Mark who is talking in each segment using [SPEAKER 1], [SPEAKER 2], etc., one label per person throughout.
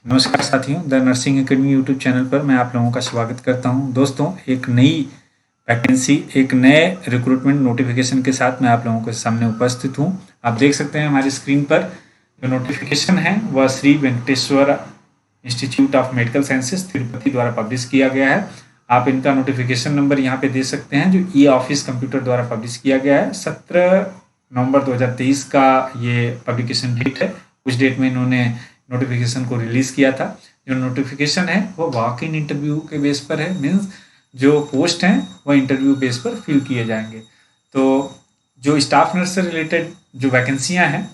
[SPEAKER 1] नमस्कार साथियों, the nursing academy YouTube channel पर मैं आप लोगों का स्वागत करता हूं। दोस्तों, एक नई वैकेंसी, एक नए रिक्रूटमेंट नोटिफिकेशन के साथ मैं आप लोगों के सामने उपस्थित हूं। आप देख सकते हैं हमारी स्क्रीन पर जो नोटिफिकेशन है वह Shri Venkateswara institute of medical sciences Tirupati द्वारा पब्लिश किया गया है। आप इनका नोटिफिकेशन नंबर यहाँ पे दे सकते हैं, जो ई ऑफिस कंप्यूटर द्वारा पब्लिश किया गया है। 17 नवंबर 2023 का ये पब्लिकेशन डेट है। उस डेट में इन्होंने नोटिफिकेशन को रिलीज किया था। जो नोटिफिकेशन है वो वॉक इन इंटरव्यू के बेस पर है, मीन्स जो पोस्ट हैं वह इंटरव्यू बेस पर फिल किए जाएंगे। तो जो स्टाफ नर्स से रिलेटेड जो वैकेंसियां हैं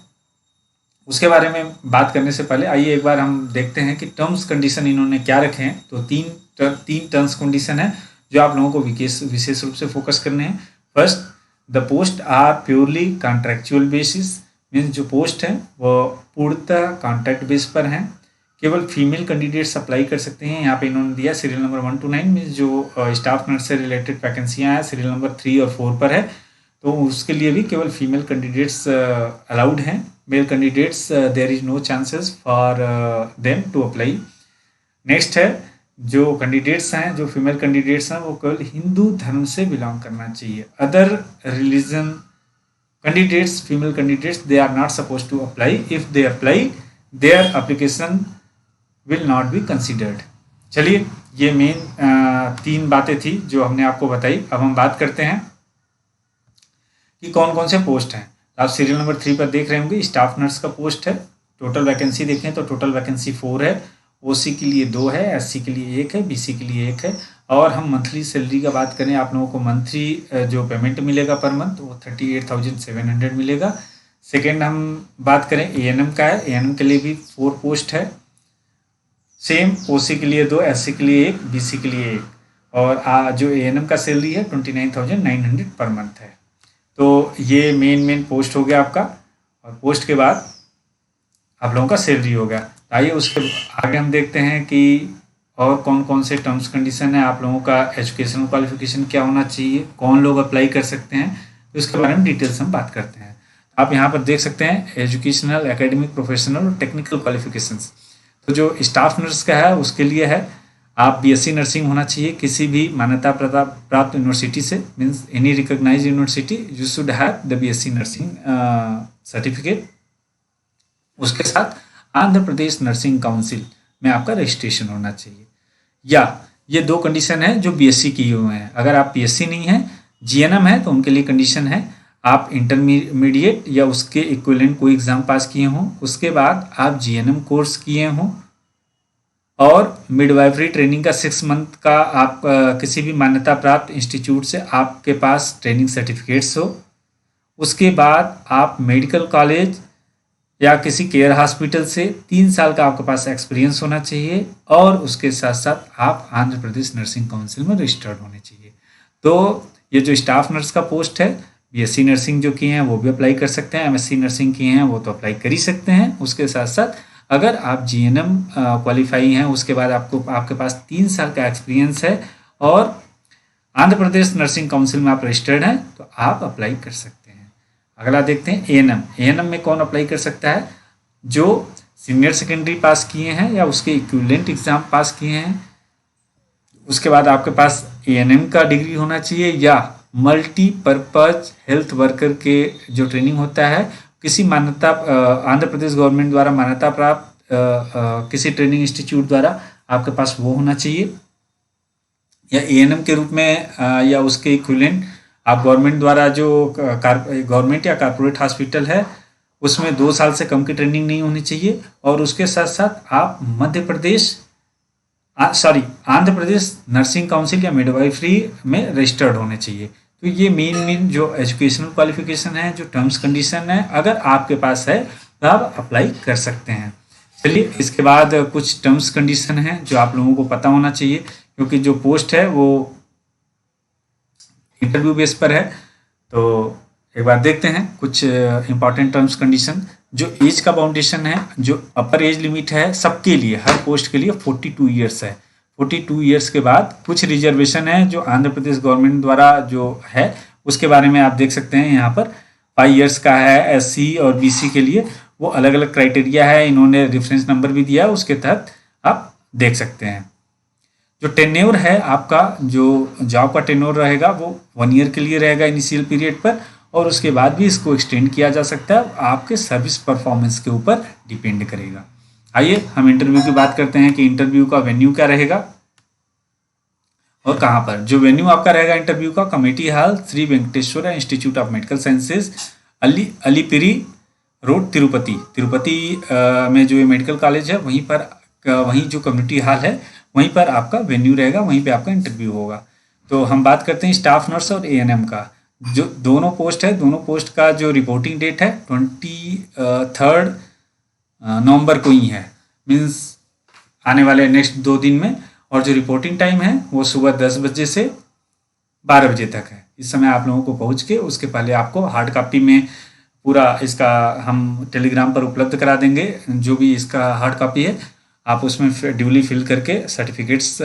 [SPEAKER 1] उसके बारे में बात करने से पहले आइए एक बार हम देखते हैं कि टर्म्स कंडीशन इन्होंने क्या रखे हैं। तो तीन टर्म्स कंडीशन है जो आप लोगों को विशेष रूप से फोकस करने हैं। First, the post are purely contractual basis, means जो पोस्ट है वो पूर्णतः कॉन्ट्रैक्ट बेस पर हैं। केवल फीमेल कैंडिडेट्स अप्लाई कर सकते हैं। यहाँ पे इन्होंने दिया सीरियल नंबर 1 to 9, मीन्स जो स्टाफ नर्स से रिलेटेड वैकेंसियाँ हैं सीरियल नंबर 3 और 4 पर है, तो उसके लिए भी केवल फीमेल कैंडिडेट्स अलाउड हैं। Male candidates there is no chances for them to apply. Next है, जो कैंडिडेट्स हैं, जो फीमेल कैंडिडेट्स हैं, वो केवल हिंदू धर्म से बिलोंग करना चाहिए। Other religion candidates, female candidates, they are not supposed to apply. If they apply, their application will not be considered. चलिए, ये मेन 3 बातें थी जो हमने आपको बताई। अब हम बात करते हैं कि कौन कौन से पोस्ट हैं। आप सीरियल नंबर 3 पर देख रहे होंगे, स्टाफ नर्स का पोस्ट है। टोटल वैकेंसी देखें तो टोटल वैकेंसी 4 है। ओसी के लिए 2 है, एससी के लिए 1 है, बीसी के लिए 1 है। और हम मंथली सैलरी का बात करें, आप लोगों को मंथली जो पेमेंट मिलेगा पर मंथ वो 38,700 मिलेगा। सेकेंड हम बात करें एएनएम का है। एएनएम के लिए भी 4 पोस्ट है। सेम ओसी के लिए 2, एससी के लिए 1, बीसी के लिए 1। और जो एएनएम का सैलरी है 29,900 पर मंथ है। तो ये मेन पोस्ट हो गया आपका। और पोस्ट के बाद आप लोगों का सैलरी हो गया। आइए उसके आगे हम देखते हैं कि और कौन कौन से टर्म्स कंडीशन है। आप लोगों का एजुकेशनल क्वालिफिकेशन क्या होना चाहिए, कौन लोग अप्लाई कर सकते हैं, तो इसके बारे में डिटेल्स हम बात करते हैं। आप यहाँ पर देख सकते हैं एजुकेशनल, एकेडमिक, प्रोफेशनल और टेक्निकल क्वालिफिकेशंस। तो जो स्टाफ नर्स का है उसके लिए है आप बीएससी नर्सिंग होना चाहिए किसी भी मान्यता प्राप्त यूनिवर्सिटी से, means any recognised university you should have the BSc nursing certificate. उसके साथ आंध्र प्रदेश नर्सिंग काउंसिल में आपका रजिस्ट्रेशन होना चाहिए। या ये 2 कंडीशन है जो बीएससी किए हुए हैं। अगर आप बीएससी नहीं है, जीएनएम है, तो उनके लिए कंडीशन है आप इंटरमीडिएट या उसके इक्विवेलेंट कोई एग्जाम पास किए हों, उसके बाद आप जीएनएम कोर्स किए हों और मिडवाइफरी ट्रेनिंग का 6 मंथ का आप किसी भी मान्यता प्राप्त इंस्टीट्यूट से आपके पास ट्रेनिंग सर्टिफिकेट्स हो। उसके बाद आप मेडिकल कॉलेज या किसी केयर हॉस्पिटल से 3 साल का आपके पास एक्सपीरियंस होना चाहिए। और उसके साथ साथ आप आंध्र प्रदेश नर्सिंग काउंसिल में रजिस्टर्ड होने चाहिए। तो ये जो स्टाफ नर्स का पोस्ट है, बीएससी नर्सिंग जो किए हैं वो भी अप्लाई कर सकते हैं, एमएससी नर्सिंग किए हैं वो तो अप्लाई कर ही सकते हैं। उसके साथ साथ अगर आप जीएनएम क्वालिफाई हैं, उसके बाद आपके पास 3 साल का एक्सपीरियंस है और आंध्र प्रदेश नर्सिंग काउंसिल में आप रजिस्टर्ड हैं, तो आप अप्लाई कर सकते हैं। अगला देखते हैं एएनएम। एएनएम में कौन अप्लाई कर सकता है? जो सीनियर सेकेंडरी पास किए हैं या उसके इक्विवेलेंट एग्जाम पास किए हैं। उसके बाद आपके पास एएनएम का डिग्री होना चाहिए या मल्टीपर्पज हेल्थ वर्कर के जो ट्रेनिंग होता है किसी मान्यता आंध्र प्रदेश गवर्नमेंट द्वारा मान्यता प्राप्त किसी ट्रेनिंग इंस्टीट्यूट द्वारा आपके पास वो होना चाहिए। या एएनएम के रूप में या उसके इक्विवेलेंट आप गवर्नमेंट द्वारा जो गवर्नमेंट या कॉर्पोरेट हॉस्पिटल है उसमें 2 साल से कम की ट्रेनिंग नहीं होनी चाहिए। और उसके साथ साथ आप आंध्र प्रदेश नर्सिंग काउंसिल या मिडवाइफरी में रजिस्टर्ड होने चाहिए। तो ये मेन जो एजुकेशनल क्वालिफिकेशन है, जो टर्म्स कंडीशन है, अगर आपके पास है तो आप अप्लाई कर सकते हैं। चलिए, इसके बाद कुछ टर्म्स कंडीशन है जो आप लोगों को पता होना चाहिए, क्योंकि जो पोस्ट है वो इंटरव्यू बेस पर है। तो एक बार देखते हैं कुछ इंपॉर्टेंट टर्म्स कंडीशन। जो एज का बाउंडेशन है, जो अपर एज लिमिट है सबके लिए, हर पोस्ट के लिए 42 ईयर्स है। 42 ईयर्स के बाद कुछ रिजर्वेशन है जो आंध्र प्रदेश गवर्नमेंट द्वारा जो है उसके बारे में आप देख सकते हैं। यहाँ पर 5 ईयर्स का है एससी और बीसी के लिए, वो अलग अलग क्राइटेरिया है। इन्होंने रेफरेंस नंबर भी दिया, उसके तहत आप देख सकते हैं। जो टेन्योर है आपका, जो जॉब का टेन्योर रहेगा वो 1 ईयर के लिए रहेगा इनिशियल पीरियड पर, और उसके बाद भी इसको एक्सटेंड किया जा सकता है, आपके सर्विस परफॉर्मेंस के ऊपर डिपेंड करेगा। आइए हम इंटरव्यू की बात करते हैं कि इंटरव्यू का वेन्यू क्या रहेगा और कहाँ पर। जो वेन्यू आपका रहेगा इंटरव्यू का, committee hall, Shri Venkateswara institute of medical sciences, Alipiri road, Tirupati. Tirupati में जो ये मेडिकल कॉलेज है वहीं पर, वहीं जो कम्युनिटी हॉल है वहीं पर आपका वेन्यू रहेगा, वहीं पे आपका इंटरव्यू होगा। तो हम बात करते हैं स्टाफ नर्स और ANM का। जो दोनों पोस्ट है, दोनों पोस्ट का जो रिपोर्टिंग डेट है 23 नवंबर को ही है, मीन्स आने वाले नेक्स्ट 2 दिन में। और जो रिपोर्टिंग टाइम है वो सुबह 10 बजे से 12 बजे तक है। इस समय आप लोगों को पहुंच के उसके पहले आपको हार्ड कॉपी में पूरा इसका हम टेलीग्राम पर उपलब्ध करा देंगे। जो भी इसका हार्ड कॉपी है आप उसमें ड्यूली फिल करके सर्टिफिकेट्स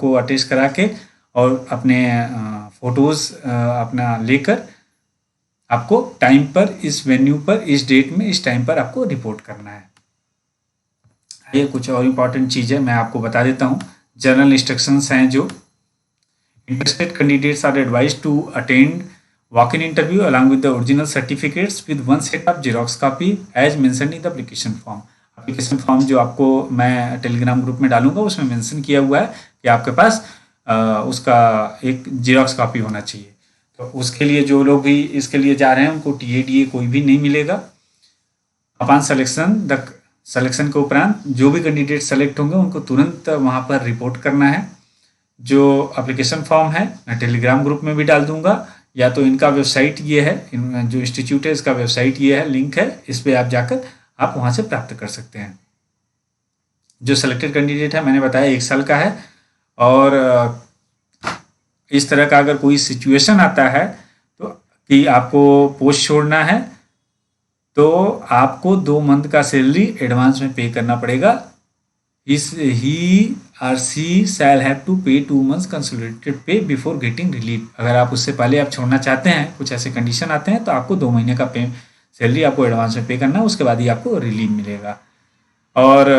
[SPEAKER 1] को अटैच करा के और अपने फ़ोटोज़ अपना लेकर आपको टाइम पर, इस वेन्यू पर, इस डेट में, इस टाइम पर आपको रिपोर्ट करना है। ये कुछ और इम्पॉर्टेंट चीज़ें मैं आपको बता देता हूँ। जनरल इंस्ट्रक्शंस हैं जो interested candidates are advised to attend walk-in interview along with the original certificates with one set of xerox copy as mentioned in the application form। Application form जो आपको मैं टेलीग्राम ग्रुप में डालूंगा उसमें mention किया हुआ है कि आपके पास उसका एक जीरोक्स कॉपी होना चाहिए। तो उसके लिए जो लोग भी इसके लिए जा रहे हैं उनको TADA कोई भी नहीं मिलेगा। अपॉन सिलेक्शन के उपरांत जो भी कैंडिडेट सेलेक्ट होंगे उनको तुरंत वहाँ पर रिपोर्ट करना है। जो एप्लीकेशन फॉर्म है मैं टेलीग्राम ग्रुप में भी डाल दूंगा, या तो इनका वेबसाइट ये है, जो इंस्टीट्यूट है इसका वेबसाइट ये है, लिंक है, इस पर आप जाकर आप वहाँ से प्राप्त कर सकते हैं। जो सेलेक्टेड कैंडिडेट है मैंने बताया 1 साल का है, और इस तरह का अगर कोई सिचुएशन आता है तो कि आपको पोस्ट छोड़ना है तो आपको 2 मंथ का सैलरी एडवांस में पे करना पड़ेगा। he or she shall have to pay 2 months consolidated pay before getting relief। अगर आप उससे पहले आप छोड़ना चाहते हैं, कुछ ऐसे कंडीशन आते हैं, तो आपको 2 महीने का सैलरी आपको एडवांस में पे करना है, उसके बाद ही आपको रिलीव मिलेगा। और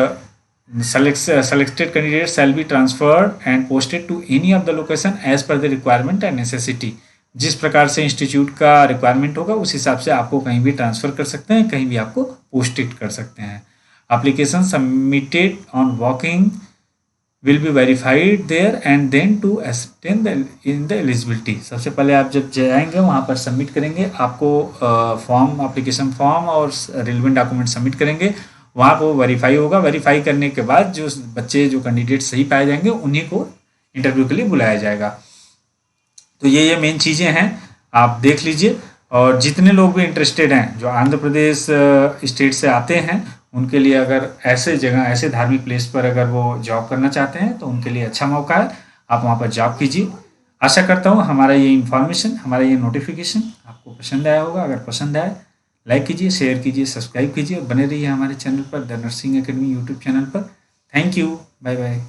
[SPEAKER 1] selected candidate shall be transferred and posted to any of the location as per the requirement and necessity। जिस प्रकार से इंस्टीट्यूट का रिक्वायरमेंट होगा उस हिसाब से आपको कहीं भी ट्रांसफ़र कर सकते हैं, कहीं भी आपको पोस्टेड कर सकते हैं। Application submitted on walking will be verified there and then to ascertain in the eligibility। सबसे पहले आप जब जाएंगे वहाँ पर सबमिट करेंगे, आपको फॉर्म, एप्लीकेशन फॉर्म और रिलेवेंट डॉक्यूमेंट सबमिट करेंगे, वहाँ पर वेरीफाई होगा। वेरीफाई करने के बाद जो बच्चे, जो कैंडिडेट सही पाए जाएंगे उन्हीं को इंटरव्यू के लिए बुलाया जाएगा। तो ये मेन चीज़ें हैं, आप देख लीजिए। और जितने लोग भी इंटरेस्टेड हैं जो आंध्र प्रदेश स्टेट से आते हैं, उनके लिए अगर ऐसे जगह, ऐसे धार्मिक प्लेस पर अगर वो जॉब करना चाहते हैं तो उनके लिए अच्छा मौका है, आप वहाँ पर जॉब कीजिए। आशा करता हूँ हमारा ये इन्फॉर्मेशन, हमारा ये नोटिफिकेशन आपको पसंद आया होगा। अगर पसंद आए लाइक कीजिए, शेयर कीजिए, सब्सक्राइब कीजिए और बने रहिए हमारे चैनल पर, the nursing academy YouTube channel पर। Thank you, bye bye.